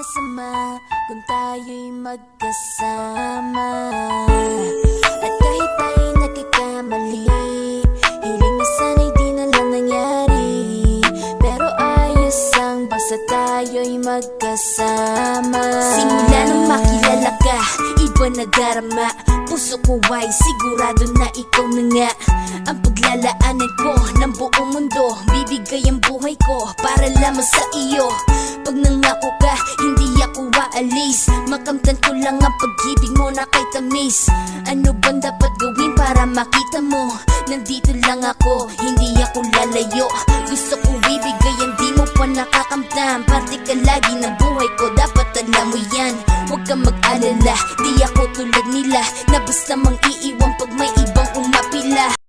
masama kung tayo'y magkasama. At kahit tayo'y nagkakamali, hiling na sana'y di na lang nangyari. Pero ayos ang basta tayo'y magkasama. Simula nang makilala ka, iba na darama. Puso ko ay sigurado na ikaw na nga ang paglalaanan ko ng buong mundo. Bibigay ang buhay ko para lamang sa iyo. Pag nangako ka, hindi ako aalis. Makamtan ko lang ang pag-ibig mo na kay tamis. Ano bang dapat gawin para makita mo? Nandito lang ako, hindi ako lalayo. Gusto ko bibigay ang di mo pa nakakamtam. Parte ka lagi ng buhay ko, dapat alam mo yan. Huwag kang mag-alala, di ako tulad nila na basta mang iiwan pag may ibang umapila.